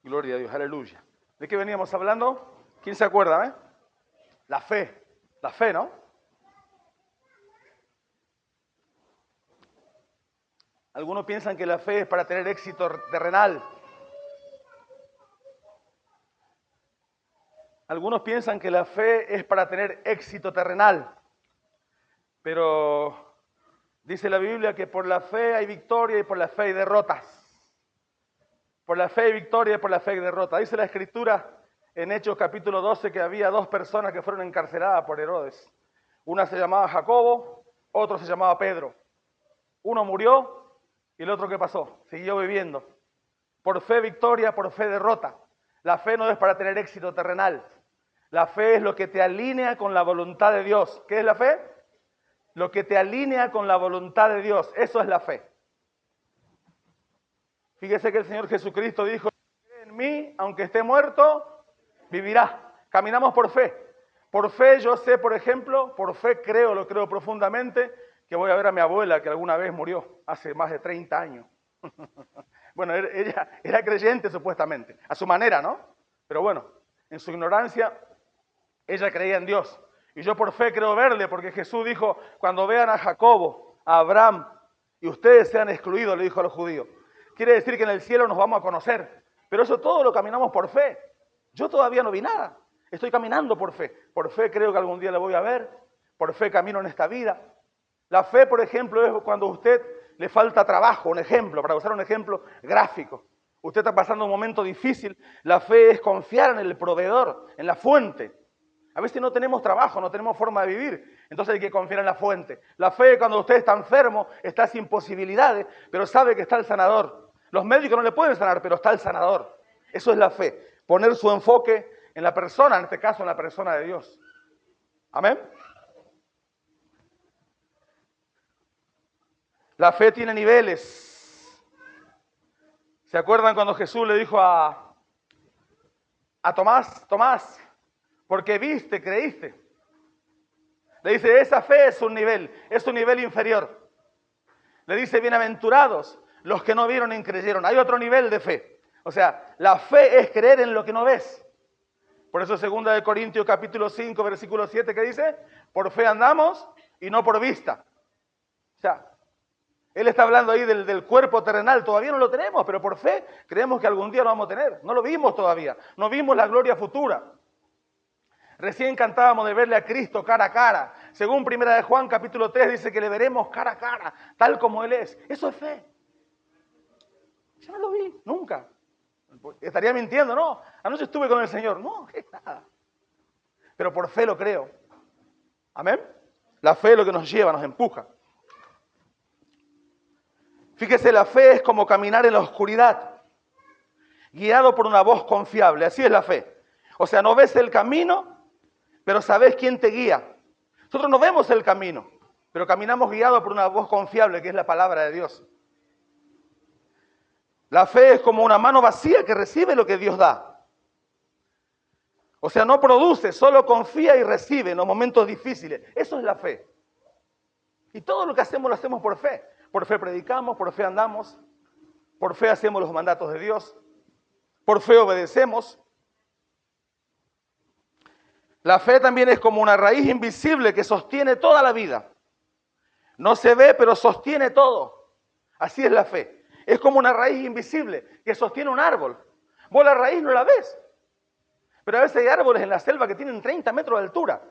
Gloria a Dios, aleluya. ¿De qué veníamos hablando? ¿Quién se acuerda, La fe, ¿no? Algunos piensan que la fe es para tener éxito terrenal. Algunos piensan que la fe es para tener éxito terrenal. Pero dice la Biblia que por la fe hay victoria y por la fe hay derrotas. Por la fe hay victoria y por la fe hay derrota. Dice la Escritura en Hechos capítulo 12 que había dos personas que fueron encarceladas por Herodes. Una se llamaba Jacobo, otro se llamaba Pedro. Uno murió y el otro, ¿qué pasó? Siguió viviendo. Por fe victoria, por fe derrota. La fe no es para tener éxito terrenal. La fe es lo que te alinea con la voluntad de Dios. ¿Qué es la fe? Lo que te alinea con la voluntad de Dios. Eso es la fe. Fíjese que el Señor Jesucristo dijo, en mí, aunque esté muerto, vivirá. Caminamos por fe. Por fe yo sé, por ejemplo, por fe lo creo profundamente, que voy a ver a mi abuela que alguna vez murió, hace más de 30 años. Bueno, ella era creyente supuestamente, a su manera, ¿no? Pero bueno, en su ignorancia, ella creía en Dios. Y yo por fe creo verle, porque Jesús dijo, cuando vean a Jacobo, a Abraham, y ustedes sean excluidos, le dijo a los judíos. Quiere decir que en el cielo nos vamos a conocer. Pero eso todo lo caminamos por fe. Yo todavía no vi nada. Estoy caminando por fe. Por fe creo que algún día le voy a ver. Por fe camino en esta vida. La fe, por ejemplo, es cuando a usted le falta trabajo. Un ejemplo, para usar un ejemplo gráfico. Usted está pasando un momento difícil. La fe es confiar en el proveedor, en la fuente. A veces no tenemos trabajo, no tenemos forma de vivir. Entonces hay que confiar en la fuente. La fe, cuando usted está enfermo, está sin posibilidades, pero sabe que está el sanador. Los médicos no le pueden sanar, pero está el sanador. Eso es la fe. Poner su enfoque en la persona, en este caso en la persona de Dios. Amén. La fe tiene niveles. ¿Se acuerdan cuando Jesús le dijo a Tomás, Tomás, porque viste, creíste? Le dice, esa fe es un nivel inferior. Le dice, bienaventurados los que no vieron ni creyeron. Hay otro nivel de fe. O sea, la fe es creer en lo que no ves. Por eso 2 Corintios capítulo 5, versículo 7, ¿qué dice? Por fe andamos y no por vista. O sea, él está hablando ahí del cuerpo terrenal. Todavía no lo tenemos, pero por fe creemos que algún día lo vamos a tener. No lo vimos todavía. No vimos la gloria futura. Recién cantábamos de verle a Cristo cara a cara. Según 1 de Juan capítulo 3 dice que le veremos cara a cara, tal como Él es. Eso es fe. Yo no lo vi, nunca. Estaría mintiendo, ¿no? Anoche estuve con el Señor. No, es nada. Pero por fe lo creo. ¿Amén? La fe es lo que nos lleva, nos empuja. Fíjese, la fe es como caminar en la oscuridad, guiado por una voz confiable. Así es la fe. O sea, no ves el camino, pero sabes quién te guía. Nosotros no vemos el camino, pero caminamos guiados por una voz confiable, que es la palabra de Dios. La fe es como una mano vacía que recibe lo que Dios da. O sea, no produce, solo confía y recibe en los momentos difíciles. Eso es la fe. Y todo lo que hacemos lo hacemos por fe. Por fe predicamos, por fe andamos, por fe hacemos los mandatos de Dios, por fe obedecemos. La fe también es como una raíz invisible que sostiene toda la vida. No se ve, pero sostiene todo. Así es la fe. Es como una raíz invisible que sostiene un árbol. Vos la raíz no la ves. Pero a veces hay árboles en la selva que tienen 30 metros de altura.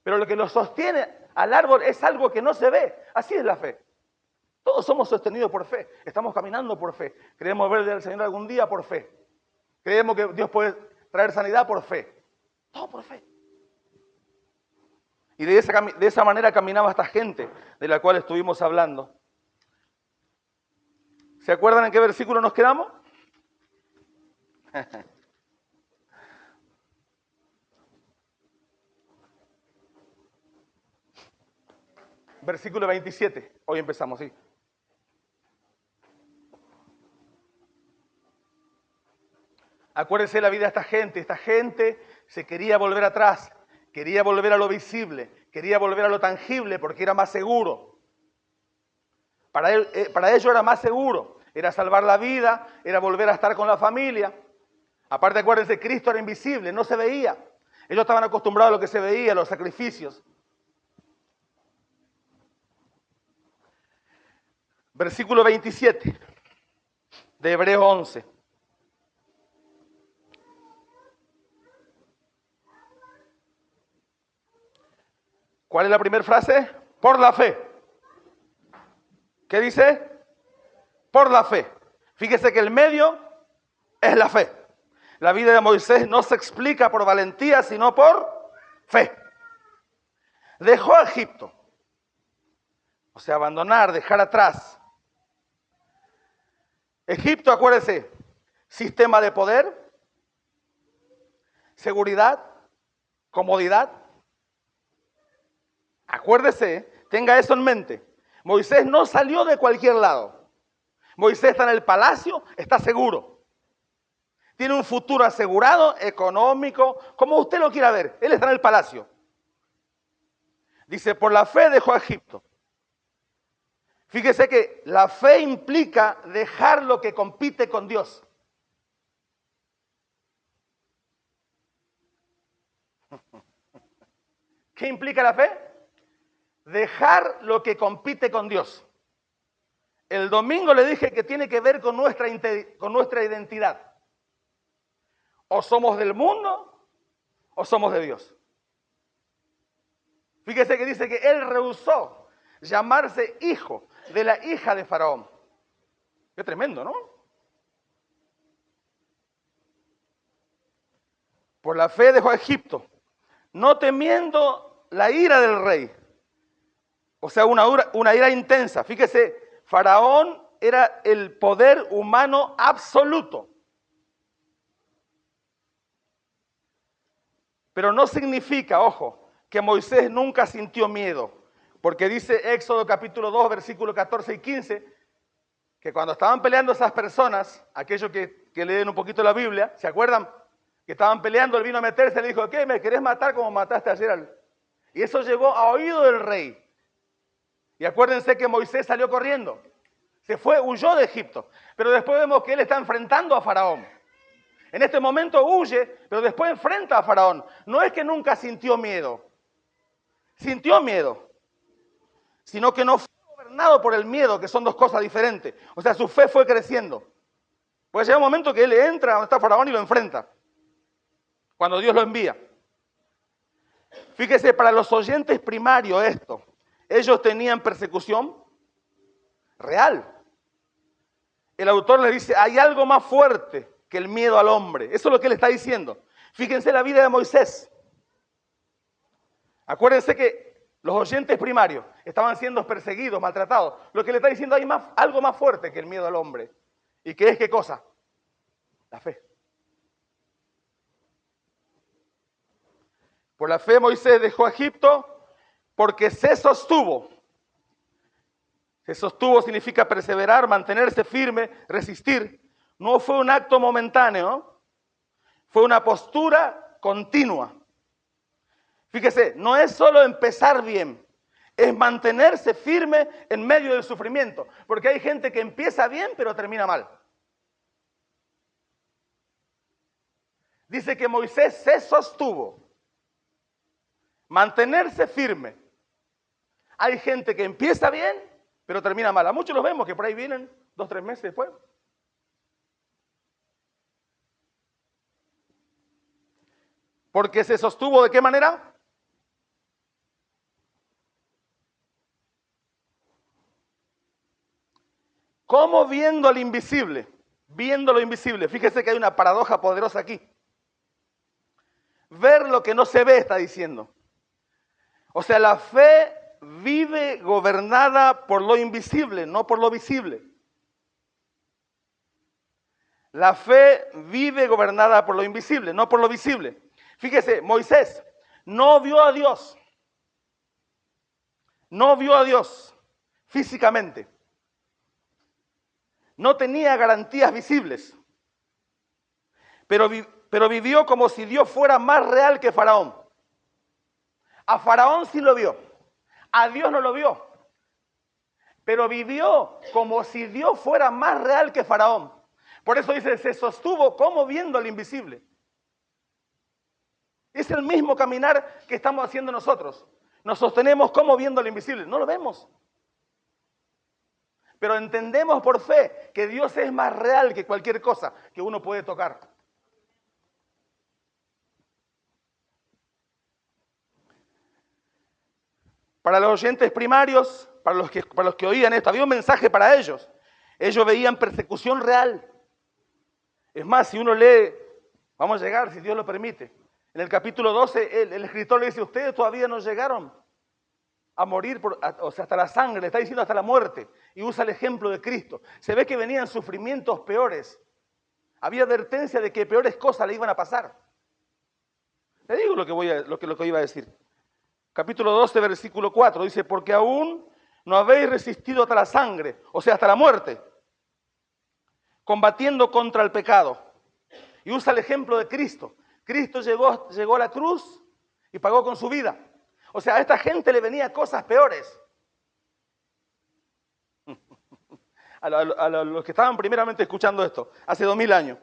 Pero lo que lo sostiene al árbol es algo que no se ve. Así es la fe. Todos somos sostenidos por fe. Estamos caminando por fe. Creemos ver al Señor algún día por fe. Creemos que Dios puede traer sanidad por fe. Todo por fe. Y de esa manera caminaba esta gente de la cual estuvimos hablando. ¿Se acuerdan en qué versículo nos quedamos? Versículo 27. Hoy empezamos, sí. Acuérdense de la vida de esta gente. Esta gente se quería volver atrás, quería volver a lo visible, quería volver a lo tangible porque era más seguro. Para ellos era más seguro. era salvar la vida, era volver a estar con la familia. Aparte, acuérdense, Cristo era invisible, no se veía. Ellos estaban acostumbrados a lo que se veía, a los sacrificios. Versículo 27 de Hebreos 11. ¿Cuál es la primera frase? Por la fe. ¿Qué dice? Por la fe. Fíjese que el medio es la fe. La vida de Moisés no se explica por valentía, sino por fe. Dejó a Egipto. O sea, abandonar, dejar atrás. Egipto, acuérdese, sistema de poder, seguridad, comodidad. Acuérdese, tenga eso en mente. Moisés no salió de cualquier lado. Moisés está en el palacio, está seguro. Tiene un futuro asegurado, económico, como usted lo quiera ver. Él está en el palacio. Dice, por la fe dejó a Egipto. Fíjese que la fe implica dejar lo que compite con Dios. ¿Qué implica la fe? Dejar lo que compite con Dios. El domingo le dije que tiene que ver con nuestra identidad. O somos del mundo o somos de Dios. Fíjese que dice que él rehusó llamarse hijo de la hija de Faraón. Qué tremendo, ¿no? Por la fe dejó a Egipto, no temiendo la ira del rey. O sea, una ira intensa. Fíjese, Faraón era el poder humano absoluto. Pero no significa, ojo, que Moisés nunca sintió miedo. Porque dice Éxodo capítulo 2, versículos 14 y 15, que cuando estaban peleando esas personas, aquellos que leen un poquito la Biblia, ¿se acuerdan? Que estaban peleando, él vino a meterse y le dijo, ¿qué? ¿Me querés matar como mataste ayer? Y eso llegó a oído del rey. Y acuérdense que Moisés salió corriendo. Se fue, huyó de Egipto. Pero después vemos que él está enfrentando a Faraón. En este momento huye, pero después enfrenta a Faraón. No es que nunca sintió miedo. Sintió miedo. Sino que no fue gobernado por el miedo, que son dos cosas diferentes. O sea, su fe fue creciendo. Puede llegar un momento que él entra donde está Faraón y lo enfrenta. Cuando Dios lo envía. Fíjese, para los oyentes primarios esto. Ellos tenían persecución real. El autor le dice, hay algo más fuerte que el miedo al hombre. Eso es lo que él está diciendo. Fíjense la vida de Moisés. Acuérdense que los oyentes primarios estaban siendo perseguidos, maltratados. Lo que le está diciendo, hay algo más fuerte que el miedo al hombre. ¿Y qué es qué cosa? La fe. Por la fe Moisés dejó a Egipto porque se sostuvo. Se sostuvo significa perseverar, mantenerse firme, resistir. No fue un acto momentáneo, fue una postura continua. Fíjese, no es solo empezar bien, es mantenerse firme en medio del sufrimiento. Porque hay gente que empieza bien pero termina mal. Dice que Moisés se sostuvo. Mantenerse firme. Hay gente que empieza bien pero termina mal. A muchos los vemos que por ahí vienen 2 o 3 meses después. Porque se sostuvo ¿de qué manera? ¿Cómo? Viendo al invisible. Viendo lo invisible. Fíjese que hay una paradoja poderosa aquí. Ver lo que no se ve, está diciendo. O sea, la fe vive gobernada por lo invisible, no por lo visible. La fe vive gobernada por lo invisible, no por lo visible. Fíjese, Moisés no vio a Dios. No vio a Dios físicamente. No tenía garantías visibles. Pero vivió como si Dios fuera más real que Faraón. A Faraón sí lo vio. A Dios no lo vio. pero vivió como si Dios fuera más real que Faraón. Por eso dice, se sostuvo como viendo al invisible. Es el mismo caminar que estamos haciendo nosotros. Nos sostenemos como viendo al invisible. No lo vemos. Pero entendemos por fe que Dios es más real que cualquier cosa que uno puede tocar. Para los oyentes primarios, para los que oían esto, había un mensaje para ellos. Ellos veían persecución real. Es más, si uno lee, vamos a llegar, si Dios lo permite. En el capítulo 12, el escritor le dice, ustedes todavía no llegaron a morir, o sea, hasta la sangre, le está diciendo hasta la muerte. Y usa el ejemplo de Cristo. Se ve que venían sufrimientos peores. Había advertencia de que peores cosas le iban a pasar. Le digo lo que iba a decir. Capítulo 12, versículo 4, dice, porque aún no habéis resistido hasta la sangre, o sea, hasta la muerte, combatiendo contra el pecado. Y usa el ejemplo de Cristo. Cristo llegó a la cruz y pagó con su vida. O sea, a esta gente le venía cosas peores. A los que estaban primeramente escuchando esto, hace 2000 años.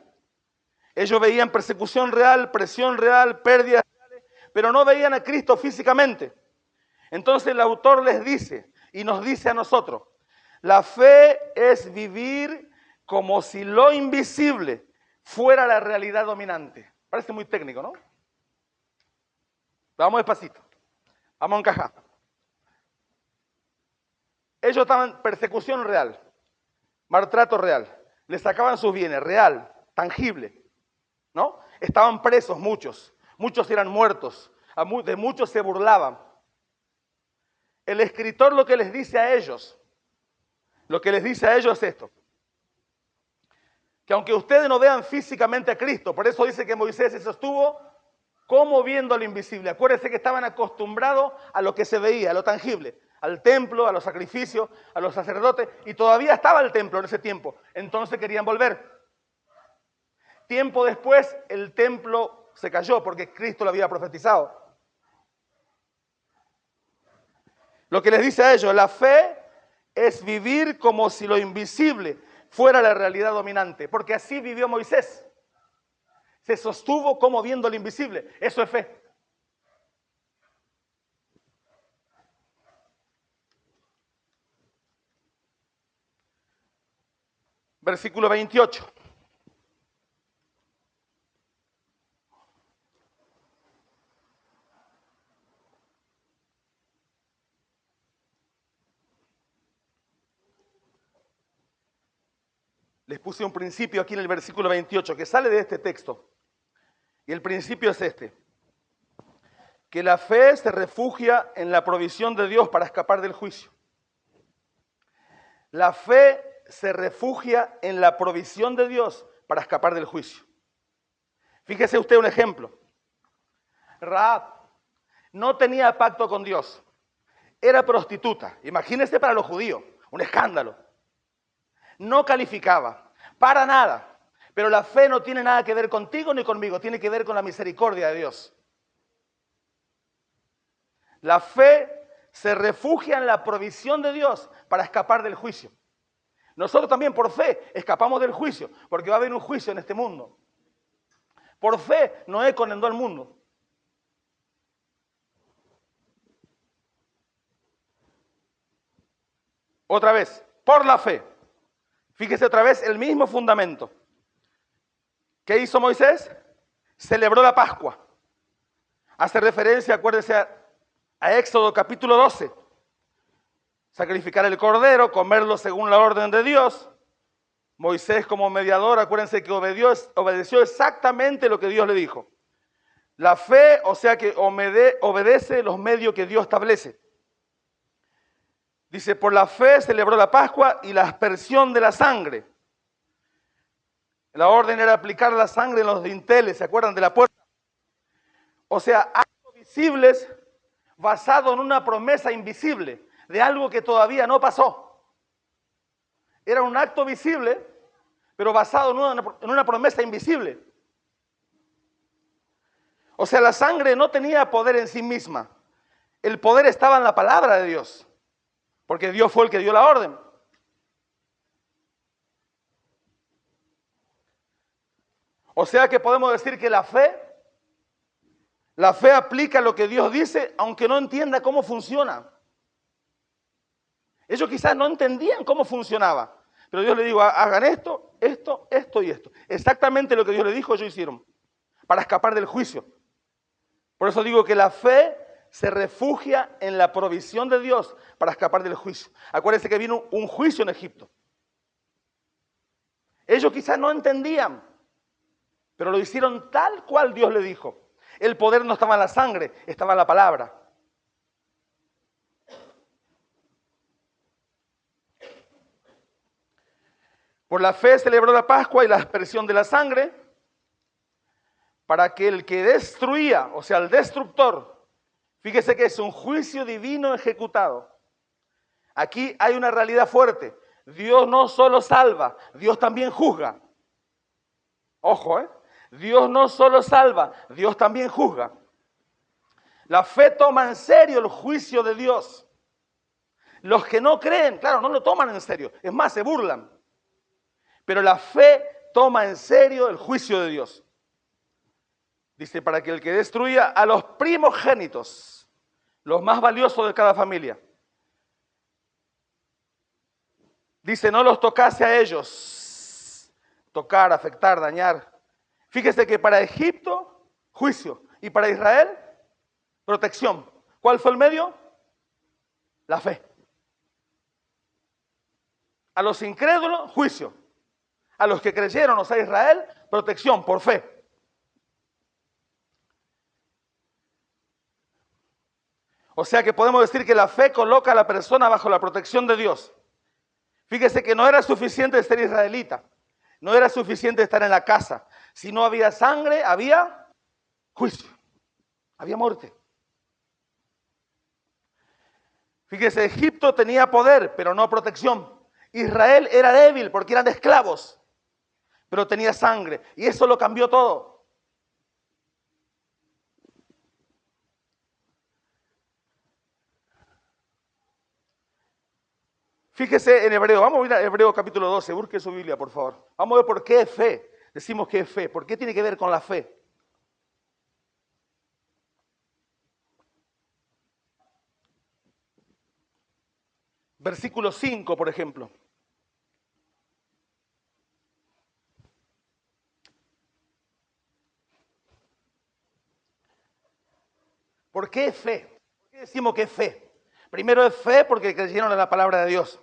Ellos veían persecución real, presión real, pérdidas reales, pero no veían a Cristo físicamente. Entonces el autor les dice, y nos dice a nosotros, la fe es vivir como si lo invisible fuera la realidad dominante. Parece muy técnico, ¿no? Vamos despacito. Vamos a encajar. Ellos estaban en persecución real, maltrato real. Les sacaban sus bienes, real, tangible, ¿no? Estaban presos muchos. Muchos eran muertos. De muchos se burlaban. El escritor lo que les dice a ellos es esto. Que aunque ustedes no vean físicamente a Cristo, por eso dice que Moisés se sostuvo como viendo lo invisible. Acuérdense que estaban acostumbrados a lo que se veía, a lo tangible, al templo, a los sacrificios, a los sacerdotes, y todavía estaba el templo en ese tiempo. Entonces querían volver. Tiempo después el templo se cayó porque Cristo lo había profetizado. Lo que les dice a ellos, la fe es vivir como si lo invisible fuera la realidad dominante, porque así vivió Moisés. Se sostuvo como viendo lo invisible. Eso es fe. Versículo 28. Les puse un principio aquí en el versículo 28 que sale de este texto. Y el principio es este. Que la fe se refugia en la provisión de Dios para escapar del juicio. La fe se refugia en la provisión de Dios para escapar del juicio. Fíjese usted un ejemplo. Rahab no tenía pacto con Dios. Era prostituta. Imagínese para los judíos. Un escándalo. No calificaba, para nada. Pero la fe no tiene nada que ver contigo ni conmigo, tiene que ver con la misericordia de Dios. La fe se refugia en la provisión de Dios para escapar del juicio. Nosotros también por fe escapamos del juicio, porque va a haber un juicio en este mundo. Por fe Noé condenó al mundo. Otra vez, por la fe. Fíjese otra vez el mismo fundamento. ¿Qué hizo Moisés? Celebró la Pascua. Hace referencia, acuérdese, a Éxodo capítulo 12. Sacrificar el cordero, comerlo según la orden de Dios. Moisés como mediador, acuérdense que obedeció exactamente lo que Dios le dijo. La fe, o sea que obedece los medios que Dios establece. Dice, por la fe celebró la Pascua y la aspersión de la sangre. La orden era aplicar la sangre en los dinteles, ¿se acuerdan de la puerta? O sea, actos visibles basados en una promesa invisible, de algo que todavía no pasó. Era un acto visible, pero basado en una promesa invisible. O sea, la sangre no tenía poder en sí misma. El poder estaba en la palabra de Dios. porque Dios fue el que dio la orden. O sea que podemos decir que la fe aplica lo que Dios dice, aunque no entienda cómo funciona. Ellos quizás no entendían cómo funcionaba, pero Dios les dijo, hagan esto, esto, esto y esto. Exactamente lo que Dios les dijo, ellos hicieron, para escapar del juicio. Por eso digo que la fe se refugia en la provisión de Dios para escapar del juicio. Acuérdense que vino un juicio en Egipto. Ellos quizás no entendían, pero lo hicieron tal cual Dios le dijo. El poder no estaba en la sangre, estaba en la palabra. Por la fe celebró la Pascua y la aspersión de la sangre, para que el que destruía, o sea, el destructor, fíjese que es un juicio divino ejecutado. Aquí hay una realidad fuerte. Dios no solo salva, Dios también juzga. Ojo, Dios no solo salva, Dios también juzga. La fe toma en serio el juicio de Dios. Los que no creen, claro, no lo toman en serio. Es más, se burlan. Pero la fe toma en serio el juicio de Dios. Dice, para que el que destruya a los primogénitos, los más valiosos de cada familia. Dice, no los tocase a ellos. Tocar, afectar, dañar. Fíjese que para Egipto, juicio. Y para Israel, protección. ¿Cuál fue el medio? La fe. A los incrédulos, juicio. A los que creyeron, o sea, Israel, protección por fe. O sea que podemos decir que la fe coloca a la persona bajo la protección de Dios. Fíjese que no era suficiente ser israelita. No era suficiente estar en la casa. Si no había sangre, había juicio. Había muerte. Fíjese, Egipto tenía poder, pero no protección. Israel era débil porque eran esclavos, pero tenía sangre. Y eso lo cambió todo. Fíjese en Hebreo, vamos a ir a Hebreo capítulo 12, busque su Biblia, por favor. Vamos a ver por qué es fe. Decimos que es fe. ¿Por qué tiene que ver con la fe? Versículo 5, por ejemplo. ¿Por qué es fe? ¿Por qué decimos que es fe? Primero es fe porque creyeron en la palabra de Dios.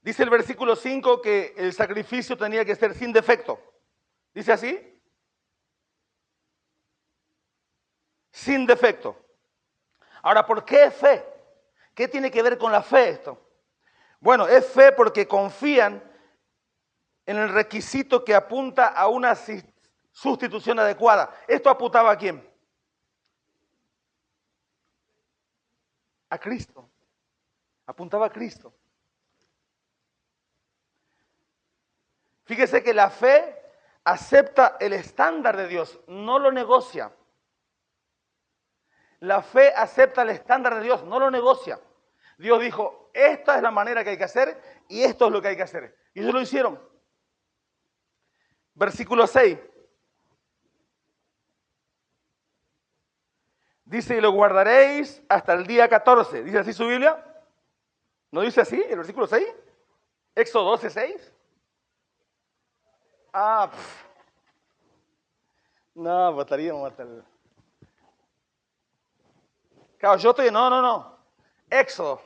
Dice el versículo 5 que el sacrificio tenía que ser sin defecto. ¿Dice así? Sin defecto. Ahora, ¿por qué es fe? ¿Qué tiene que ver con la fe esto? Bueno, es fe porque confían en el requisito que apunta a una sustitución adecuada. ¿Esto apuntaba a quién? A Cristo. Apuntaba a Cristo. Fíjese que la fe acepta el estándar de Dios, no lo negocia. La fe acepta el estándar de Dios, no lo negocia. Dios dijo, esta es la manera que hay que hacer y esto es lo que hay que hacer. Y ellos lo hicieron. Versículo 6. Dice, y lo guardaréis hasta el día 14. ¿Dice así su Biblia? ¿No dice así el versículo 6? Éxodo 12, 6. No, votaríamos hasta el... Claro, yo estoy... No. Éxodo.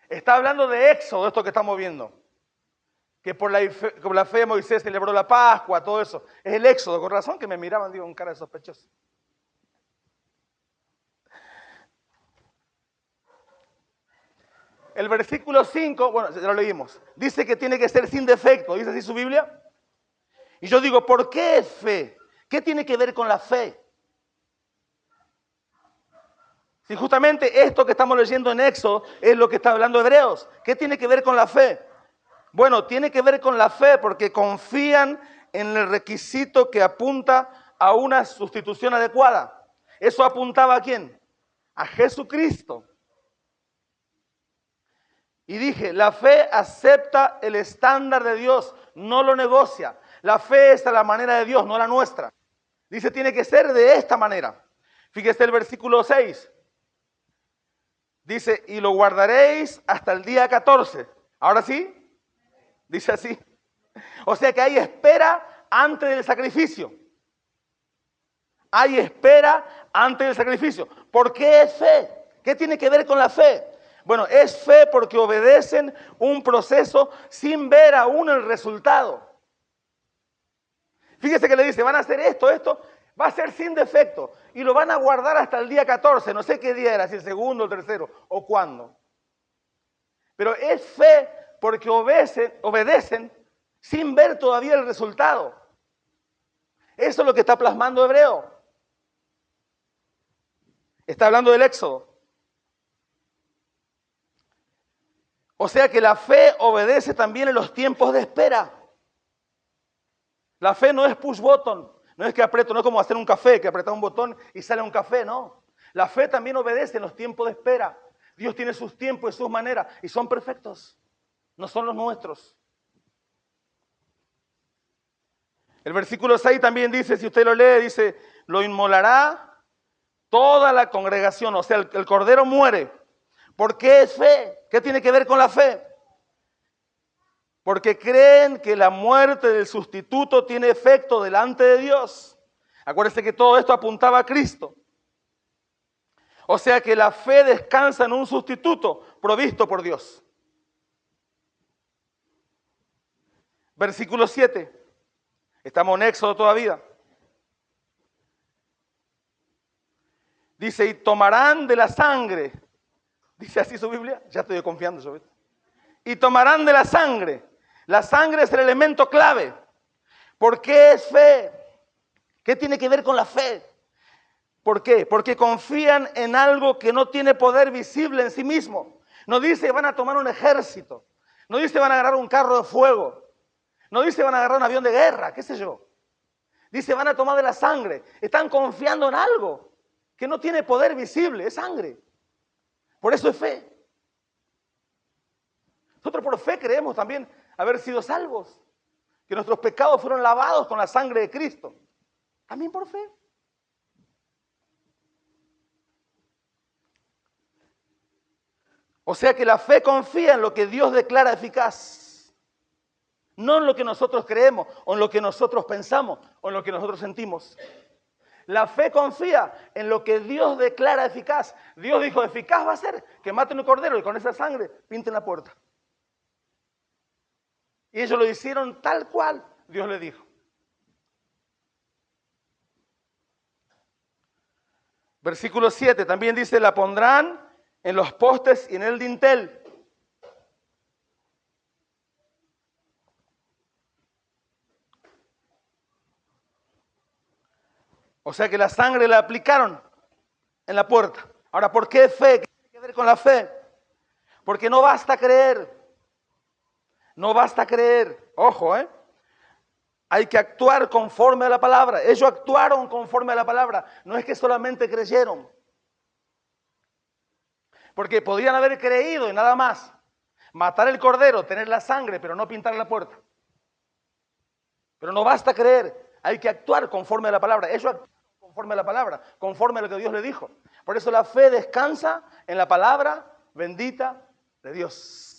Está hablando de Éxodo, esto que estamos viendo. Que por la fe Moisés celebró la Pascua, todo eso. Es el Éxodo, con razón que me miraban, digo, con cara de sospechoso. El versículo 5, bueno, ya lo leímos. Dice que tiene que ser sin defecto. ¿Dice así su Biblia? Y yo digo, ¿por qué es fe? ¿Qué tiene que ver con la fe? Si justamente esto que estamos leyendo en Éxodo es lo que está hablando Hebreos. ¿Qué tiene que ver con la fe? Bueno, tiene que ver con la fe porque confían en el requisito que apunta a una sustitución adecuada. ¿Eso apuntaba a quién? a Jesucristo. Y dije, la fe acepta el estándar de Dios, no lo negocia. La fe es a la manera de Dios, no la nuestra. Dice, tiene que ser de esta manera. Fíjese el versículo 6. Dice, y lo guardaréis hasta el día 14. ¿Ahora sí? Dice así. O sea que hay espera antes del sacrificio. Hay espera antes del sacrificio. ¿Por qué es fe? ¿Qué tiene que ver con la fe? Bueno, es fe porque obedecen un proceso sin ver aún el resultado. Fíjese que le dice, van a hacer esto, va a ser sin defecto. Y lo van a guardar hasta el día 14. No sé qué día era, si el segundo, el tercero o cuándo. Pero es fe porque obedecen sin ver todavía el resultado. Eso es lo que está plasmando Hebreo. Está hablando del Éxodo. O sea que la fe obedece también en los tiempos de espera. La fe no es push button, no es que aprieto, no es como hacer un café, que apretas un botón y sale un café, no. La fe también obedece en los tiempos de espera. Dios tiene sus tiempos y sus maneras y son perfectos, no son los nuestros. El versículo 6 también dice, si usted lo lee, dice, lo inmolará toda la congregación, o sea, el cordero muere. ¿Por qué es fe? ¿Qué tiene que ver con la fe? Porque creen que la muerte del sustituto tiene efecto delante de Dios. Acuérdense que todo esto apuntaba a Cristo. O sea que la fe descansa en un sustituto provisto por Dios. Versículo 7. Estamos en Éxodo todavía. Dice, y tomarán de la sangre. Dice así su Biblia. Ya estoy confiando sobre esto. Y tomarán de la sangre. La sangre es el elemento clave. ¿Por qué es fe? ¿Qué tiene que ver con la fe? ¿Por qué? Porque confían en algo que no tiene poder visible en sí mismo. No dice van a tomar un ejército. No dice van a agarrar un carro de fuego. No dice van a agarrar un avión de guerra, qué sé yo. Dice van a tomar de la sangre. Están confiando en algo que no tiene poder visible, es sangre. Por eso es fe. Nosotros por fe creemos también haber sido salvos, que nuestros pecados fueron lavados con la sangre de Cristo. También por fe. O sea que la fe confía en lo que Dios declara eficaz, no en lo que nosotros creemos, o en lo que nosotros pensamos, o en lo que nosotros sentimos. La fe confía en lo que Dios declara eficaz. Dios dijo, eficaz va a ser que maten un cordero y con esa sangre pinten la puerta. Y ellos lo hicieron tal cual Dios le dijo. Versículo 7 también dice, la pondrán en los postes y en el dintel. O sea que la sangre la aplicaron en la puerta. Ahora, ¿por qué fe? ¿Qué tiene que ver con la fe? Porque no basta creer. No basta creer. Ojo, hay que actuar conforme a la palabra. Ellos actuaron conforme a la palabra. No es que solamente creyeron. Porque podían haber creído y nada más. Matar el cordero, tener la sangre, pero no pintar la puerta. Pero no basta creer. Hay que actuar conforme a la palabra. Ellos actuaron conforme a la palabra, conforme a lo que Dios le dijo. Por eso la fe descansa en la palabra bendita de Dios.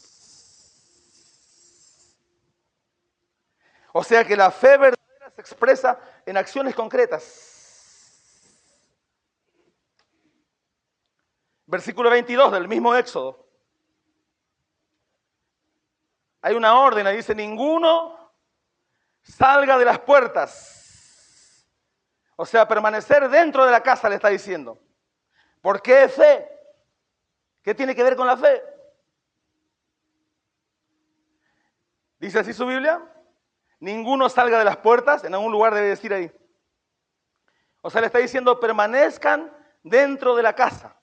O sea que la fe verdadera se expresa en acciones concretas. Versículo 22 del mismo Éxodo. Hay una orden, ahí dice, ninguno salga de las puertas. O sea, permanecer dentro de la casa le está diciendo. ¿Por qué fe? ¿Qué tiene que ver con la fe? ¿Dice así su Biblia? Ninguno salga de las puertas, en algún lugar debe decir ahí. O sea, le está diciendo, permanezcan dentro de la casa.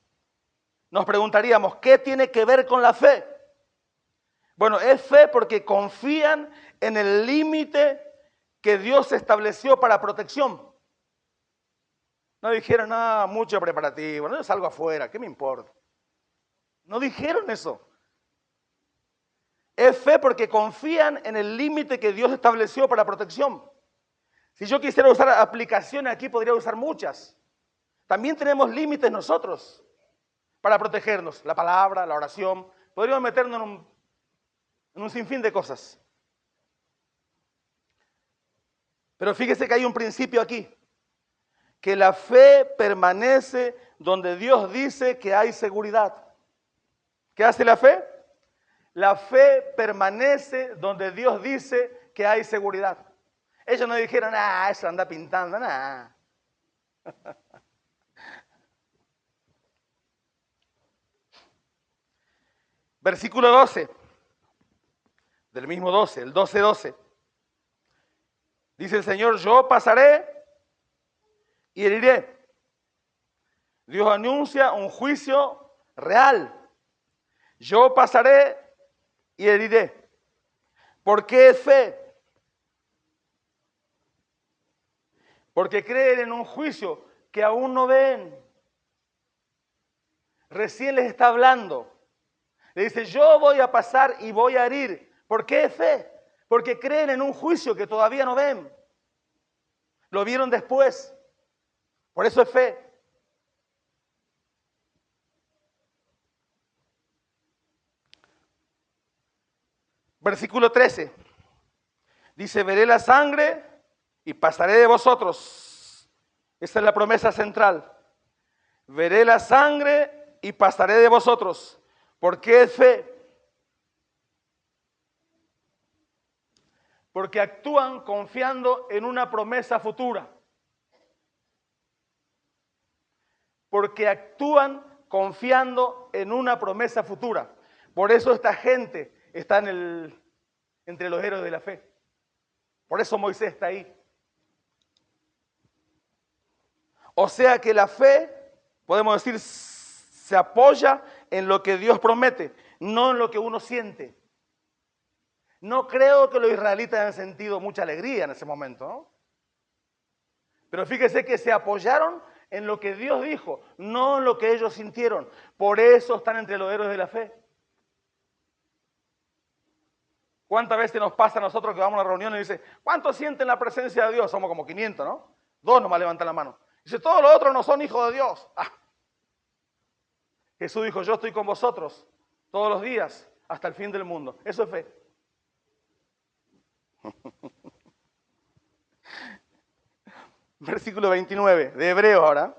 Nos preguntaríamos, ¿qué tiene que ver con la fe? Bueno, es fe porque confían en el límite que Dios estableció para protección. No dijeron, nada, mucho preparativo, no, yo salgo afuera, ¿qué me importa? No dijeron eso. Es fe porque confían en el límite que Dios estableció para protección. Si yo quisiera usar aplicaciones aquí, podría usar muchas. También tenemos límites nosotros para protegernos. La palabra, la oración. Podríamos meternos en un sinfín de cosas. Pero fíjese que hay un principio aquí. Que la fe permanece donde Dios dice que hay seguridad. ¿Qué hace la fe? La fe permanece donde Dios dice que hay seguridad. Ellos no dijeron, eso anda pintando, nada. Versículo 12, del mismo 12, el 12:12. Dice el Señor, yo pasaré y heriré. Dios anuncia un juicio real. Yo pasaré y heriré. ¿Por qué es fe? Porque creen en un juicio que aún no ven. Recién les está hablando. Le dice, yo voy a pasar y voy a herir. ¿Por qué es fe? Porque creen en un juicio que todavía no ven. Lo vieron después. Por eso es fe. Versículo 13. Dice, veré la sangre y pasaré de vosotros. Esa es la promesa central. Veré la sangre y pasaré de vosotros. ¿Por qué es fe? Porque actúan confiando en una promesa futura. Porque actúan confiando en una promesa futura. Por eso esta gente está entre los héroes de la fe. Por eso Moisés está ahí. O sea que la fe, podemos decir, se apoya en lo que Dios promete, no en lo que uno siente. No creo que los israelitas hayan sentido mucha alegría en ese momento, ¿no? Pero fíjese que se apoyaron en lo que Dios dijo, no en lo que ellos sintieron. Por eso están entre los héroes de la fe. ¿Cuántas veces nos pasa a nosotros que vamos a una reunión y dice, ¿cuántos sienten la presencia de Dios? Somos como 500, ¿no? 2 nomás levantan la mano. Dice, todos los otros no son hijos de Dios. Jesús dijo, yo estoy con vosotros todos los días hasta el fin del mundo. Eso es fe. Versículo 29 de Hebreos ahora.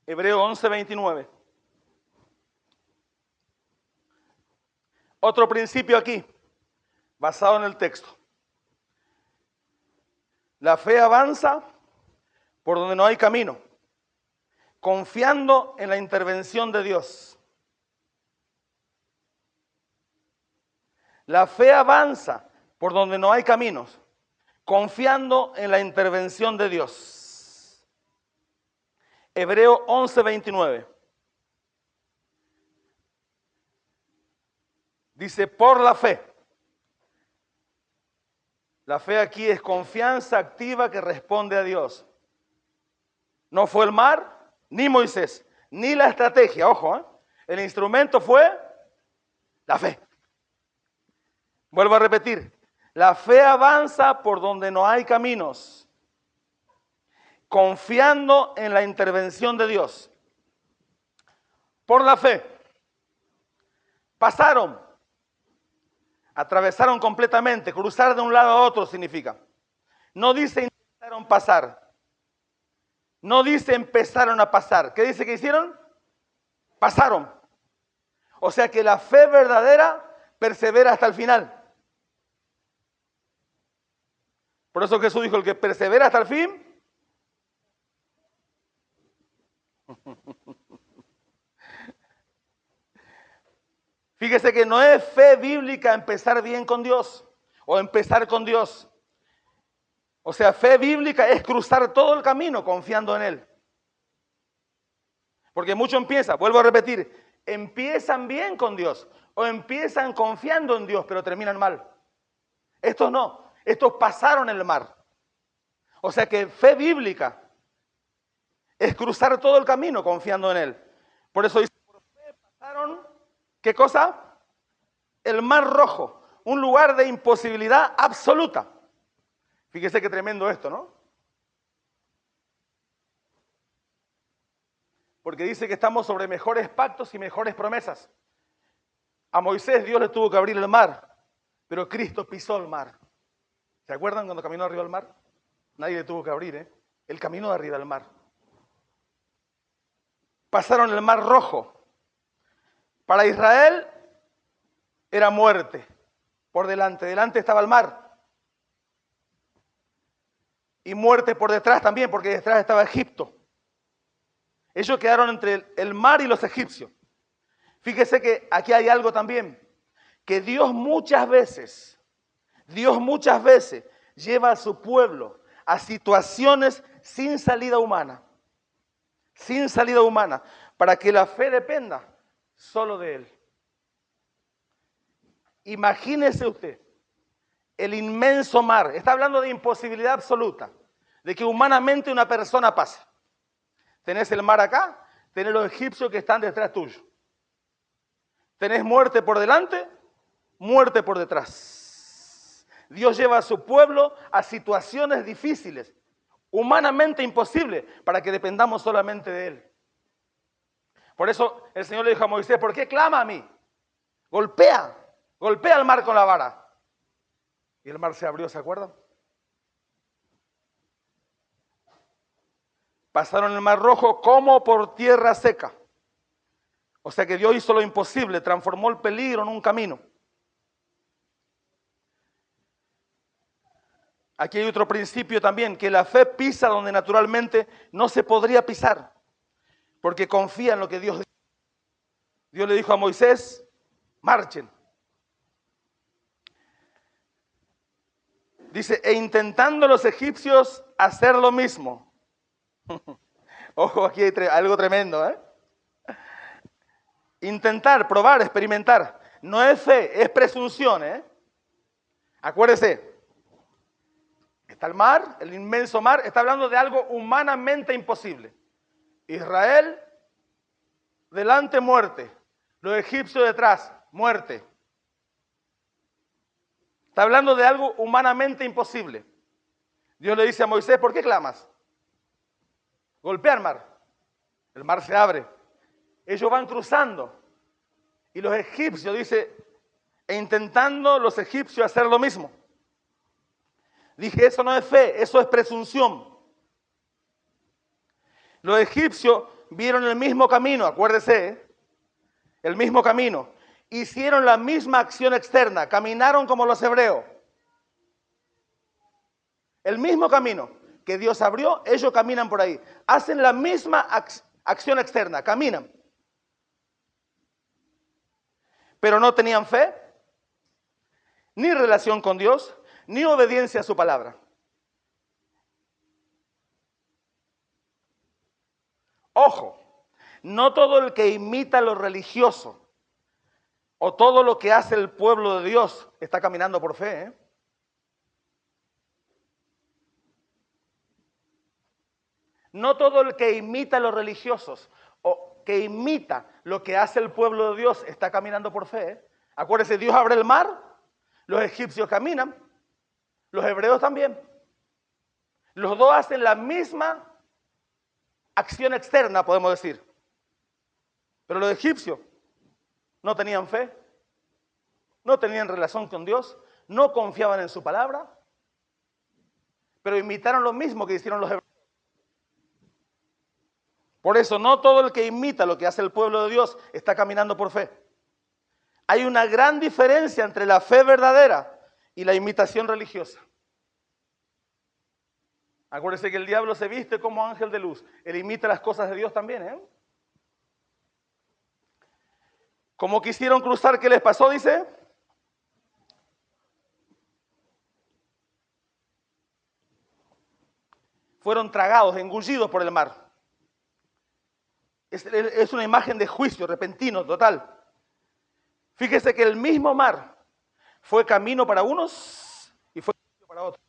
Hebreo 11:29. Otro principio aquí, basado en el texto. La fe avanza por donde no hay camino, confiando en la intervención de Dios. La fe avanza por donde no hay caminos, confiando en la intervención de Dios. Hebreo 11:29. Dice, por la fe. La fe aquí es confianza activa que responde a Dios. No fue el mar, ni Moisés, ni la estrategia, ojo, el instrumento fue la fe. Vuelvo a repetir, la fe avanza por donde no hay caminos, confiando en la intervención de Dios. Por la fe, pasaron, atravesaron completamente, cruzar de un lado a otro significa. No dice intentaron pasar, no dice empezaron a pasar. ¿Qué dice que hicieron? Pasaron. O sea que la fe verdadera persevera hasta el final. Por eso Jesús dijo, el que persevera hasta el fin, fíjese que no es fe bíblica empezar bien con Dios o empezar con Dios. O sea, fe bíblica es cruzar todo el camino confiando en Él. Porque mucho empieza, vuelvo a repetir, empiezan bien con Dios o empiezan confiando en Dios, pero terminan mal. Estos no, estos pasaron el mar. O sea que fe bíblica es cruzar todo el camino confiando en Él. Por eso dice, por fe pasaron, ¿qué cosa? El mar rojo, un lugar de imposibilidad absoluta. Fíjese qué tremendo esto, ¿no? Porque dice que estamos sobre mejores pactos y mejores promesas. A Moisés Dios le tuvo que abrir el mar, pero Cristo pisó el mar. ¿Se acuerdan cuando caminó arriba del mar? Nadie le tuvo que abrir, ¿eh? Él caminó arriba del mar. Pasaron el mar rojo. Para Israel era muerte. Por delante, delante estaba el mar. Y muerte por detrás también, porque detrás estaba Egipto. Ellos quedaron entre el mar y los egipcios. Fíjese que aquí hay algo también, que Dios muchas veces lleva a su pueblo a situaciones sin salida humana, para que la fe dependa solo de Él. Imagínese usted el inmenso mar, está hablando de imposibilidad absoluta, de que humanamente una persona pase. Tenés el mar acá, tenés los egipcios que están detrás tuyo. Tenés muerte por delante, muerte por detrás. Dios lleva a su pueblo a situaciones difíciles, humanamente imposibles, para que dependamos solamente de Él. Por eso el Señor le dijo a Moisés, ¿por qué clama a mí? Golpea el mar con la vara. Y el mar se abrió, ¿se acuerdan? Pasaron el mar rojo como por tierra seca. O sea que Dios hizo lo imposible, transformó el peligro en un camino. Aquí hay otro principio también, que la fe pisa donde naturalmente no se podría pisar, porque confía en lo que Dios dice. Dios le dijo a Moisés, marchen. Dice, e intentando los egipcios hacer lo mismo. Ojo, aquí hay algo tremendo, ¿eh? Intentar, probar, experimentar. No es fe, es presunción, ¿eh? Acuérdese, está el mar, el inmenso mar, está hablando de algo humanamente imposible. Israel, delante muerte. Los egipcios detrás, muerte. Está hablando de algo humanamente imposible. Dios le dice a Moisés, ¿por qué clamas? Golpea el mar se abre. Ellos van cruzando. Y los egipcios, dice, e intentando los egipcios hacer lo mismo. Dije, eso no es fe, eso es presunción. Los egipcios vieron el mismo camino, acuérdese, ¿eh? El mismo camino. Hicieron la misma acción externa, caminaron como los hebreos. El mismo camino que Dios abrió, ellos caminan por ahí. Hacen la misma acción externa, caminan. Pero no tenían fe, ni relación con Dios, ni obediencia a su palabra. Ojo, no todo el que imita lo religioso o todo lo que hace el pueblo de Dios está caminando por fe, ¿eh? No todo el que imita a los religiosos o que imita lo que hace el pueblo de Dios está caminando por fe, ¿eh? Acuérdense, Dios abre el mar, los egipcios caminan, los hebreos también. Los dos hacen la misma acción externa, podemos decir. Pero los egipcios no tenían fe, no tenían relación con Dios, no confiaban en su palabra, pero imitaron lo mismo que hicieron los hebreos. Por eso no todo el que imita lo que hace el pueblo de Dios está caminando por fe. Hay una gran diferencia entre la fe verdadera y la imitación religiosa. Acuérdense que el diablo se viste como ángel de luz. Él imita las cosas de Dios también, ¿eh? Como quisieron cruzar, ¿qué les pasó? Dice. Fueron tragados, engullidos por el mar. Es una imagen de juicio repentino, total. Fíjese que el mismo mar fue camino para unos y fue juicio para otros.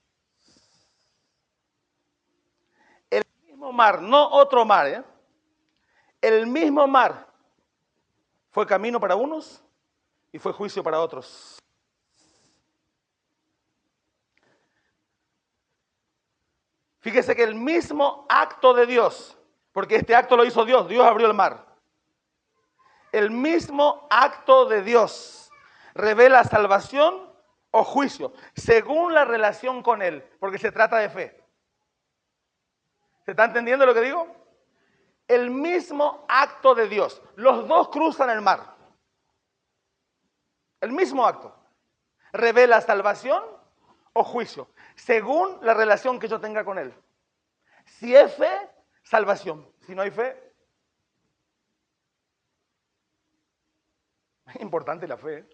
El mismo mar, no otro mar, ¿eh? El mismo mar fue camino para unos y fue juicio para otros. Fíjese que el mismo acto de Dios, porque este acto lo hizo Dios, Dios abrió el mar. El mismo acto de Dios revela salvación o juicio, según la relación con Él, porque se trata de fe. ¿Se está entendiendo lo que digo? El mismo acto de Dios. Los dos cruzan el mar. El mismo acto. Revela salvación o juicio, según la relación que yo tenga con Él. Si es fe, salvación. Si no hay fe, es importante la fe.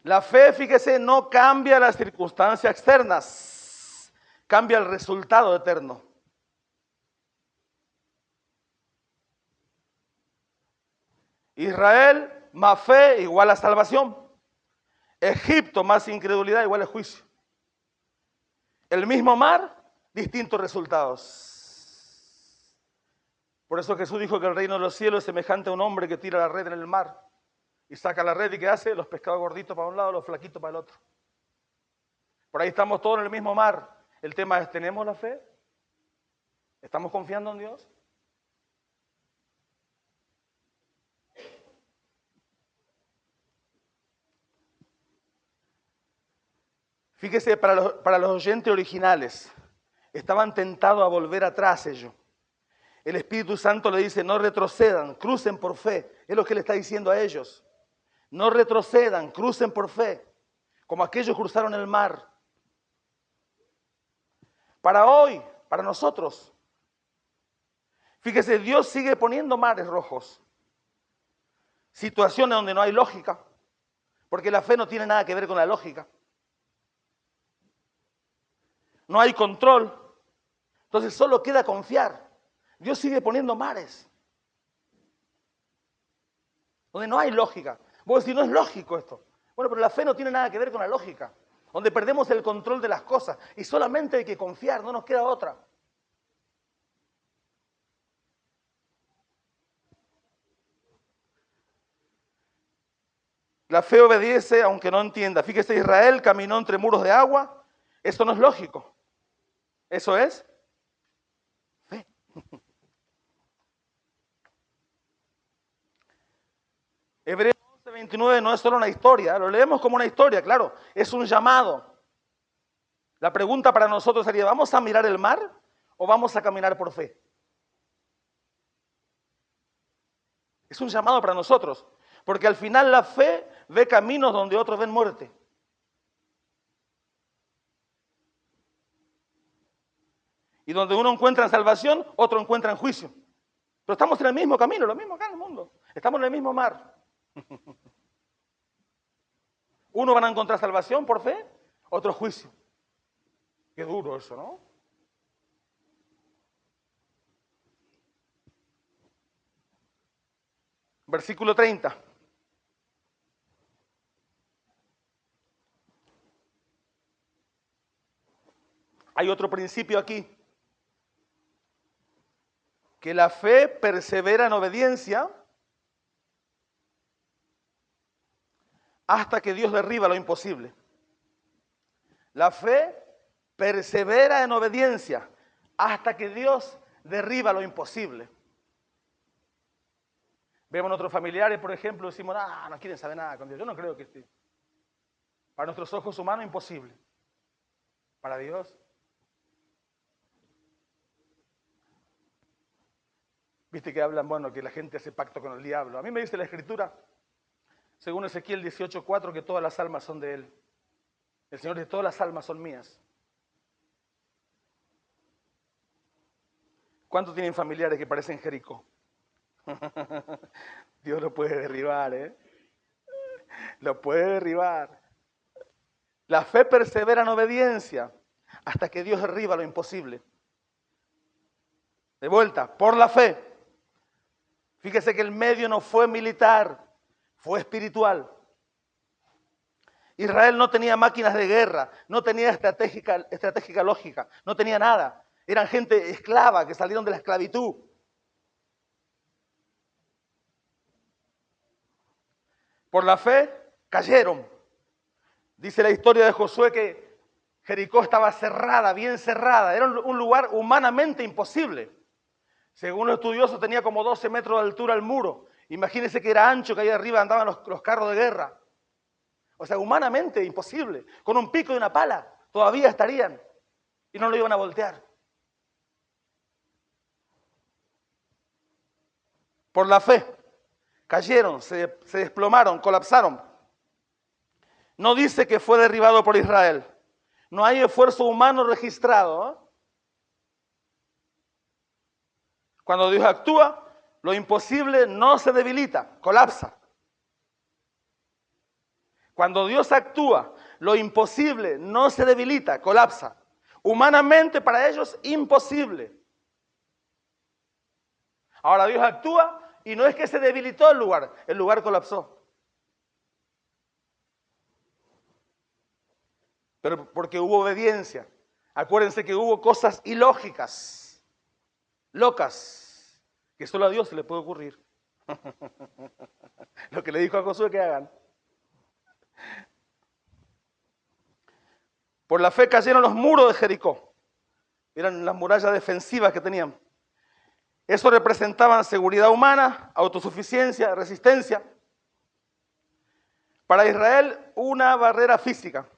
La fe, fíjese, no cambia las circunstancias externas, cambia el resultado eterno. Israel más fe igual a salvación. Egipto más incredulidad igual a juicio. El mismo mar, distintos resultados. Por eso Jesús dijo que el reino de los cielos es semejante a un hombre que tira la red en el mar y saca la red y ¿qué hace? Los pescados gorditos para un lado, los flaquitos para el otro. Por ahí estamos todos en el mismo mar. El tema es, ¿tenemos la fe? ¿Estamos confiando en Dios? Fíjese, para los oyentes originales, estaban tentados a volver atrás ellos. El Espíritu Santo le dice, no retrocedan, crucen por fe. Es lo que le está diciendo a ellos. No retrocedan, crucen por fe, como aquellos cruzaron el mar. Para hoy, para nosotros, fíjese, Dios sigue poniendo mares rojos. Situaciones donde no hay lógica, porque la fe no tiene nada que ver con la lógica. No hay control, entonces solo queda confiar. Dios sigue poniendo mares donde no hay lógica. Vos decís, no es lógico esto. Bueno, pero la fe no tiene nada que ver con la lógica, donde perdemos el control de las cosas y solamente hay que confiar, no nos queda otra. La fe obedece aunque no entienda. Fíjese, Israel caminó entre muros de agua. Eso no es lógico. Eso es fe. Hebreos 11:29 no es solo una historia, lo leemos como una historia, claro, es un llamado. La pregunta para nosotros sería, ¿vamos a mirar el mar o vamos a caminar por fe? Es un llamado para nosotros, porque al final la fe ve caminos donde otros ven muerte. Y donde uno encuentra en salvación, otro encuentra en juicio. Pero estamos en el mismo camino, lo mismo acá en el mundo. Estamos en el mismo mar. Uno van a encontrar salvación por fe, otro juicio. Qué duro eso, ¿no? Versículo 30. Hay otro principio aquí. Que la fe persevera en obediencia hasta que Dios derriba lo imposible. La fe persevera en obediencia hasta que Dios derriba lo imposible. Vemos a nuestros familiares, por ejemplo, decimos, no quieren saber nada con Dios. Yo no creo que esté. Para nuestros ojos humanos, imposible. Para Dios. Viste que hablan, bueno, que la gente hace pacto con el diablo. A mí me dice la Escritura, según Ezequiel 18:4, que todas las almas son de Él. El Señor dice, todas las almas son mías. ¿Cuántos tienen familiares que parecen Jericó? Dios lo puede derribar, ¿eh? Lo puede derribar. La fe persevera en obediencia hasta que Dios derriba lo imposible. De vuelta, por la fe. Fíjese que el medio no fue militar, fue espiritual. Israel no tenía máquinas de guerra, no tenía estratégica lógica, no tenía nada. Eran gente esclava que salieron de la esclavitud. Por la fe cayeron. Dice la historia de Josué que Jericó estaba cerrada, bien cerrada. Era un lugar humanamente imposible. Según los estudiosos tenía como 12 metros de altura el muro. Imagínense que era ancho, que ahí arriba andaban los carros de guerra. O sea, humanamente imposible. Con un pico y una pala todavía estarían y no lo iban a voltear. Por la fe cayeron, se desplomaron, colapsaron. No dice que fue derribado por Israel. No hay esfuerzo humano registrado, ¿eh? Cuando Dios actúa, lo imposible no se debilita, colapsa. Cuando Dios actúa, lo imposible no se debilita, colapsa. Humanamente para ellos, imposible. Ahora Dios actúa y no es que se debilitó el lugar colapsó. Pero porque hubo obediencia. Acuérdense que hubo cosas ilógicas, locas, que solo a Dios se le puede ocurrir. Lo que le dijo a Josué que hagan. Por la fe cayeron los muros de Jericó. Eran las murallas defensivas que tenían. Eso representaban seguridad humana, autosuficiencia, resistencia. Para Israel, una barrera física.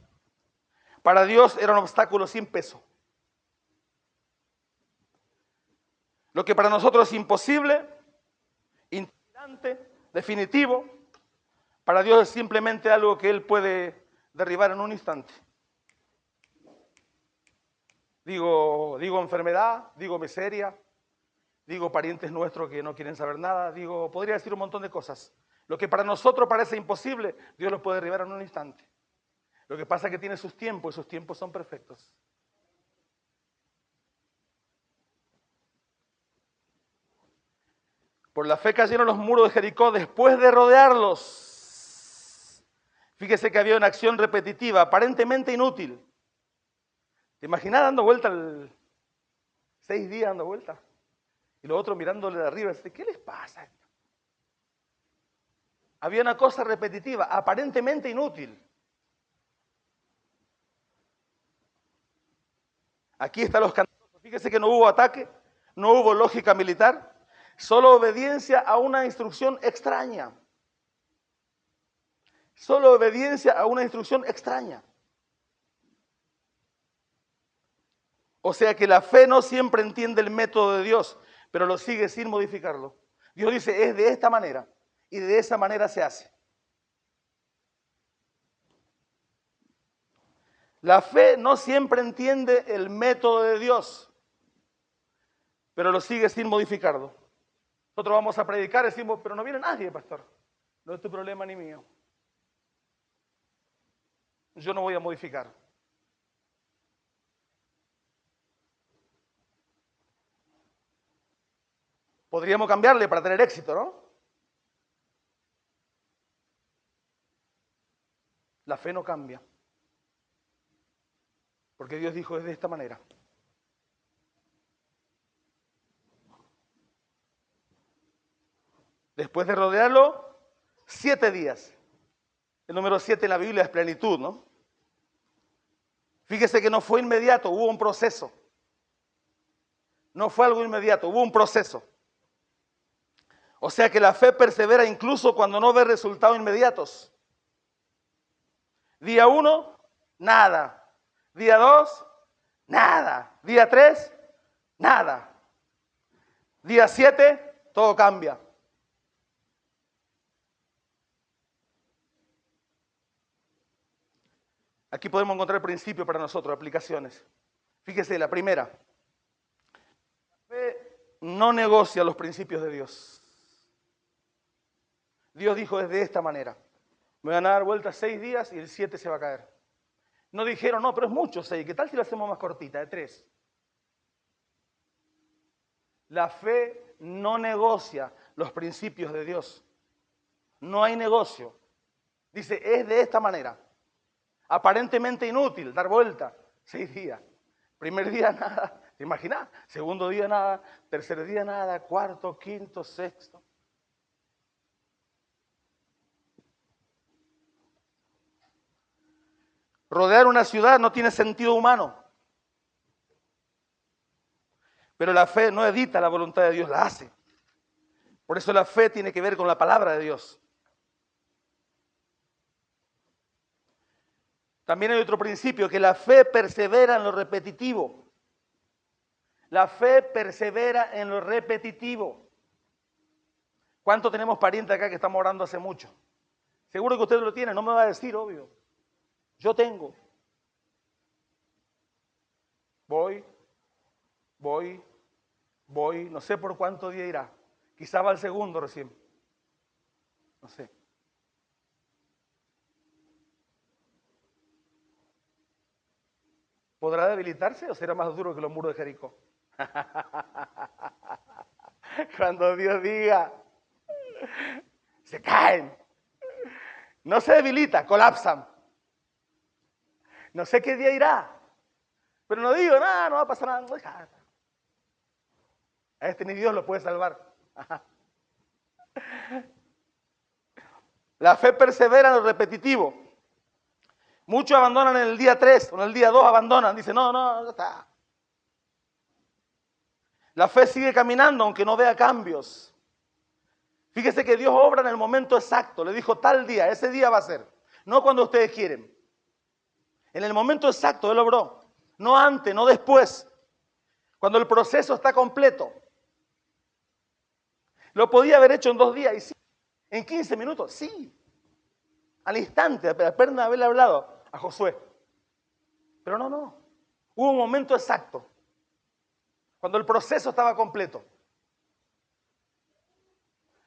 Para Dios era un obstáculo sin peso. Lo que para nosotros es imposible, intimidante, definitivo, para Dios es simplemente algo que Él puede derribar en un instante. Digo enfermedad, digo miseria, digo parientes nuestros que no quieren saber nada, podría decir un montón de cosas. Lo que para nosotros parece imposible, Dios lo puede derribar en un instante. Lo que pasa es que tiene sus tiempos y sus tiempos son perfectos. Por la fe cayeron los muros de Jericó después de rodearlos. Fíjese que había una acción repetitiva, aparentemente inútil. ¿Te imaginas dando vuelta 6 días dando vuelta? Y los otros mirándole de arriba, ¿qué les pasa? Había una cosa repetitiva, aparentemente inútil. Aquí están los cantos. Fíjese que no hubo ataque, no hubo lógica militar, solo obediencia a una instrucción extraña. Solo obediencia a una instrucción extraña. O sea que la fe no siempre entiende el método de Dios, pero lo sigue sin modificarlo. Dios dice, es de esta manera, y de esa manera se hace. La fe no siempre entiende el método de Dios, pero lo sigue sin modificarlo. Nosotros vamos a predicar y decimos, pero no viene nadie, pastor. No es tu problema ni mío. Yo no voy a modificar. Podríamos cambiarle para tener éxito, ¿no? La fe no cambia. Porque Dios dijo es de esta manera. Después de rodearlo, 7 días. El número 7 en la Biblia es plenitud, ¿no? Fíjese que no fue inmediato, hubo un proceso. No fue algo inmediato, hubo un proceso. O sea que la fe persevera incluso cuando no ve resultados inmediatos. Día 1, nada. Día 2, nada. Día 3, nada. Día 7, todo cambia. Aquí podemos encontrar principios para nosotros, aplicaciones. Fíjese, la primera. La fe no negocia los principios de Dios. Dios dijo es de esta manera. Me van a dar vueltas 6 días y el 7 se va a caer. No dijeron, no, pero es mucho 6. ¿Qué tal si lo hacemos más cortita, de 3? La fe no negocia los principios de Dios. No hay negocio. Dice, es de esta manera. Aparentemente inútil, dar vuelta. 6 días. Primer día nada. ¿Te imaginas? Segundo día nada. Tercer día nada. Cuarto, quinto, sexto. Rodear una ciudad no tiene sentido humano. Pero la fe no edita la voluntad de Dios, la hace. Por eso la fe tiene que ver con la palabra de Dios. También hay otro principio, que la fe persevera en lo repetitivo. La fe persevera en lo repetitivo. ¿Cuánto tenemos parientes acá que estamos orando hace mucho? Seguro que usted lo tiene, no me va a decir, obvio. Yo tengo. Voy, no sé por cuánto día irá. Quizá va al segundo recién. No sé. ¿Podrá debilitarse o será más duro que los muros de Jericó? Cuando Dios diga, se caen. No se debilita, colapsan. No sé qué día irá. Pero no digo, nada, no va a pasar nada. A este ni Dios lo puede salvar. La fe persevera en lo repetitivo. Muchos abandonan en el día 3 o en el día 2 abandonan. Dicen, no está. La fe sigue caminando aunque no vea cambios. Fíjese que Dios obra en el momento exacto. Le dijo tal día, ese día va a ser. No cuando ustedes quieren. En el momento exacto Él obró. No antes, no después. Cuando el proceso está completo. Lo podía haber hecho en 2 días y sí. En 15 minutos, sí. Al instante, apenas haberle hablado a Josué. Pero no. Hubo un momento exacto. Cuando el proceso estaba completo.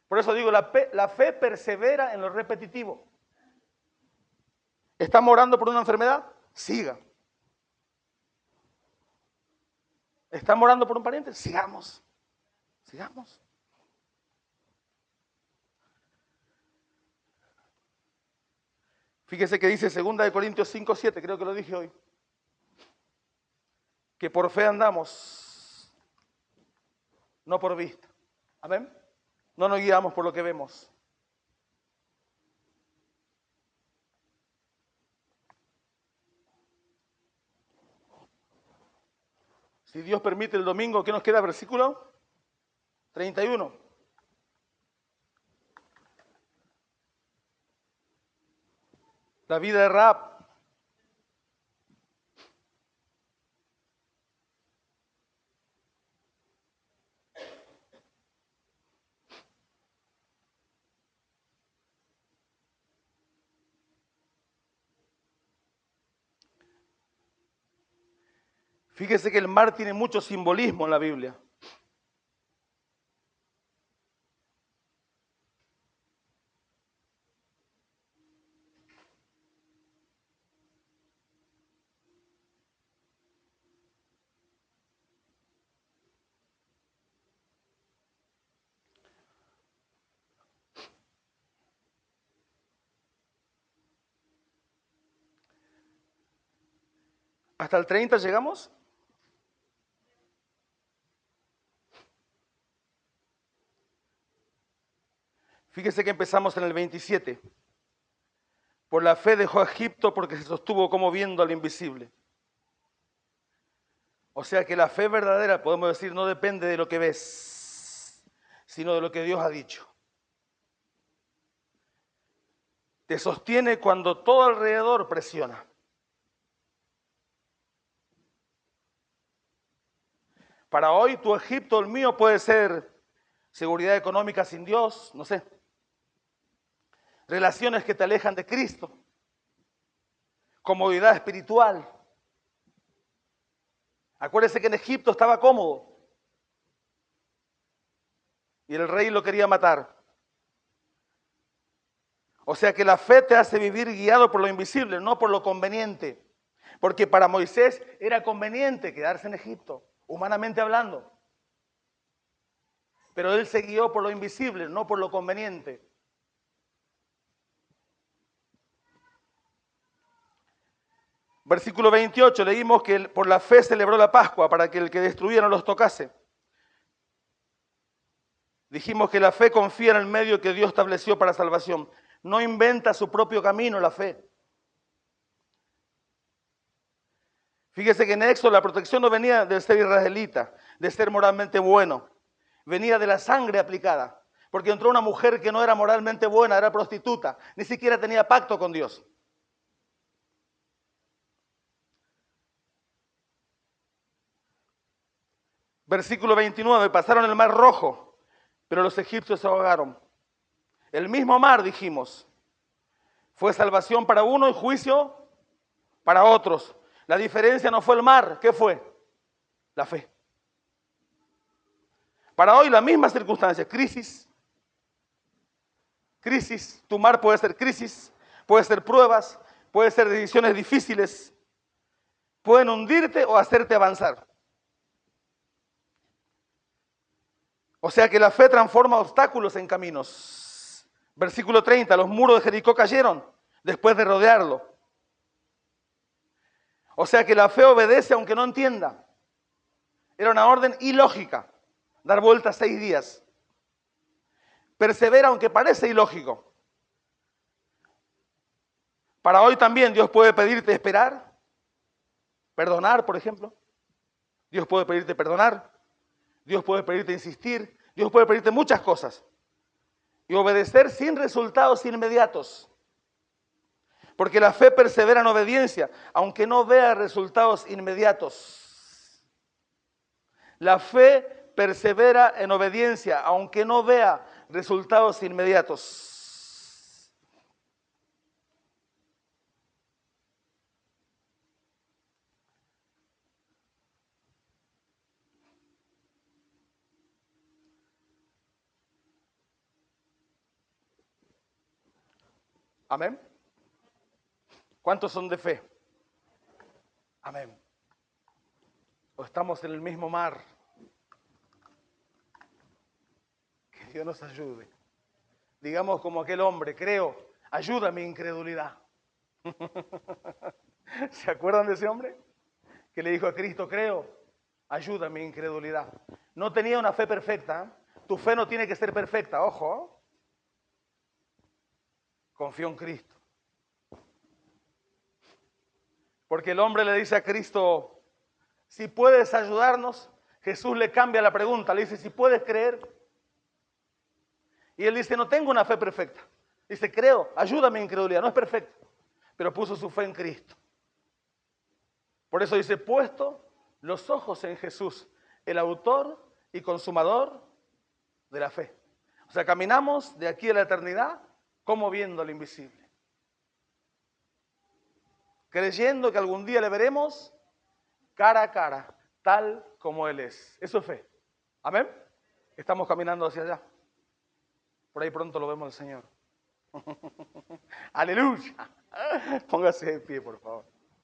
Por eso digo, la fe persevera en lo repetitivo. ¿Estamos orando por una enfermedad? Siga. ¿Estamos orando por un pariente? Sigamos. Fíjese que dice 2 Corintios 5:7, creo que lo dije hoy. Que por fe andamos, no por vista. Amén. No nos guiamos por lo que vemos. Si Dios permite el domingo, ¿qué nos queda? Versículo 31. La vida de Rahab. Fíjese que el mar tiene mucho simbolismo en la Biblia. ¿Hasta el 30 llegamos? Fíjese que empezamos en el 27. Por la fe dejó a Egipto porque se sostuvo como viendo al invisible. O sea que la fe verdadera, podemos decir, no depende de lo que ves, sino de lo que Dios ha dicho. Te sostiene cuando todo alrededor presiona. Para hoy tu Egipto, el mío, puede ser seguridad económica sin Dios, no sé. Relaciones que te alejan de Cristo. Comodidad espiritual. Acuérdese que en Egipto estaba cómodo. Y el rey lo quería matar. O sea que la fe te hace vivir guiado por lo invisible, no por lo conveniente. Porque para Moisés era conveniente quedarse en Egipto, humanamente hablando. Pero él se guió por lo invisible, no por lo conveniente. Versículo 28, leímos que por la fe celebró la Pascua para que el que destruía no los tocase. Dijimos que la fe confía en el medio que Dios estableció para salvación. No inventa su propio camino la fe. Fíjese que en Éxodo la protección no venía del ser israelita, de ser moralmente bueno. Venía de la sangre aplicada. Porque entró una mujer que no era moralmente buena, era prostituta. Ni siquiera tenía pacto con Dios. Versículo 29, pasaron el mar rojo, pero los egipcios se ahogaron. El mismo mar, dijimos, fue salvación para uno y juicio para otros. La diferencia no fue el mar, ¿qué fue? La fe. Para hoy la misma circunstancia, crisis, tu mar puede ser crisis, puede ser pruebas, puede ser decisiones difíciles, pueden hundirte o hacerte avanzar. O sea que la fe transforma obstáculos en caminos. Versículo 30, los muros de Jericó cayeron después de rodearlo. O sea que la fe obedece aunque no entienda. Era una orden ilógica, dar vueltas 6 días. Persevera aunque parece ilógico. Para hoy también Dios puede pedirte esperar, perdonar, por ejemplo. Dios puede pedirte perdonar. Dios puede pedirte insistir. Dios puede pedirte muchas cosas. Y obedecer sin resultados inmediatos. Porque la fe persevera en obediencia, aunque no vea resultados inmediatos. La fe persevera en obediencia, aunque no vea resultados inmediatos. Amén. ¿Cuántos son de fe? Amén. O estamos en el mismo mar. Que Dios nos ayude. Digamos como aquel hombre, creo, ayuda mi incredulidad. ¿Se acuerdan de ese hombre? Que le dijo a Cristo, creo, ayuda mi incredulidad. No tenía una fe perfecta. ¿Eh? Tu fe no tiene que ser perfecta, ojo. Confío en Cristo. Porque el hombre le dice a Cristo, si puedes ayudarnos, Jesús le cambia la pregunta, le dice, si puedes creer. Y él dice, no tengo una fe perfecta. Dice, creo, ayúdame en incredulidad, no es perfecta, pero puso su fe en Cristo. Por eso dice, puesto los ojos en Jesús, el autor y consumador de la fe. O sea, caminamos de aquí a la eternidad como viendo lo invisible. Creyendo que algún día le veremos cara a cara, tal como Él es. Eso es fe. Amén. Estamos caminando hacia allá. Por ahí pronto lo vemos al Señor. Aleluya. Póngase de pie, por favor.